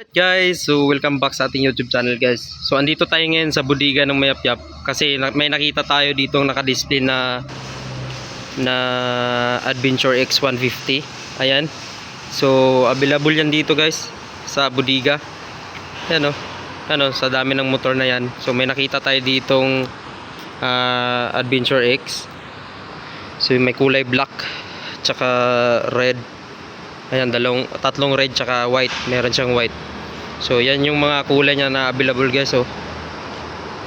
Alright guys, so welcome back sa ating YouTube channel guys. So andito tayo ngayon sa bodega ng Mayapyap kasi may nakita tayo ditong naka-display na Adventure X 150. Ayan. So available yan dito guys sa bodega. Ayan sa dami ng motor na yan. So may nakita tayo ditong Adventure X. So may kulay black tsaka red. Ayan, tatlong red tsaka white. Meron siyang white. So yan yung mga kulay niya na available guys. So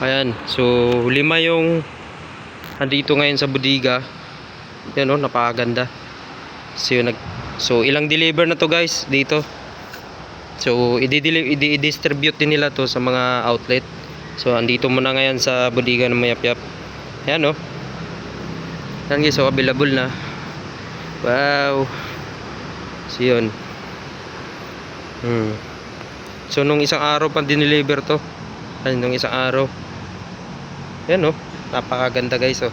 ayan, so 5 yung andito ngayon sa bodega. Yan napakaganda. So ilang deliver na to guys dito. So i-distribute din nila to sa mga outlet. So andito muna ngayon sa bodega ng Mayapyap. Ayan yan guys, so available na. Wow. So yun. So nung isang araw pa dineliver to. Ayun, nung isang araw. Yan napakaganda guys sa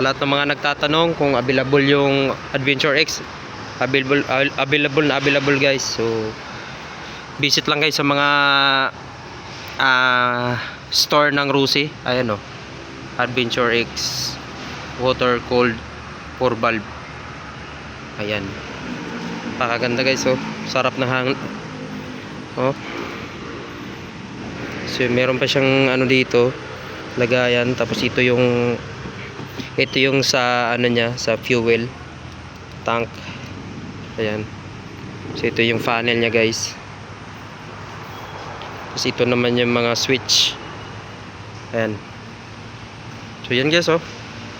lahat ng mga nagtatanong kung available yung Adventure X, available guys. So visit lang guys sa mga store ng Rusi. Ayan Adventure X water cooled 4 valve. Ayan, napakaganda guys. Sarap ng hangin. So meron pa siyang dito lagayan, tapos ito yung sa niya, sa fuel tank. Ayan, so ito yung funnel niya guys. Tapos ito naman yung mga switch. Ayan, so yan guys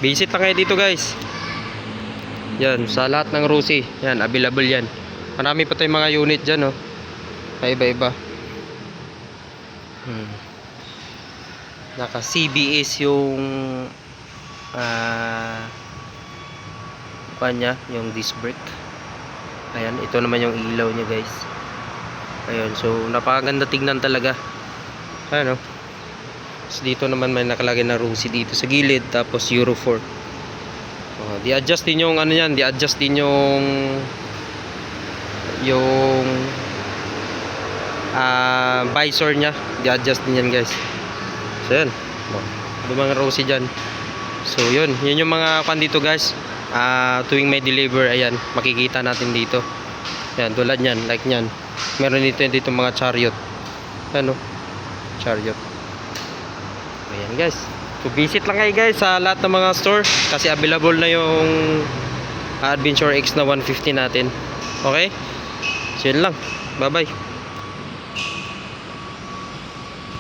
visit lang kayo dito guys. Yan, sa lahat ng Rusi, yan, available yan. Marami pa tayong mga unit dyan iba-iba. Naka CBS yung kanya, yung disc brake. Ayan, ito naman yung ilaw niya guys. Ayan, so napakaganda tignan talaga. Ayan so, dito naman may nakalagay na Rusi dito sa gilid, tapos Euro 4. Di-adjust din yung di-adjust din yung visor nya. Di-adjust din yan guys. So yan, mga Rusi dyan. So yun yung mga dito guys. Tuwing may deliver, ayan, makikita natin dito. Yan, tulad nyan, like nyan. Meron dito mga chariot. Ano? Chariot. Ayan guys. So visit lang kayo guys sa lahat ng mga store kasi available na yung Adventure X na 150 natin. Okay? So yun lang. Bye bye.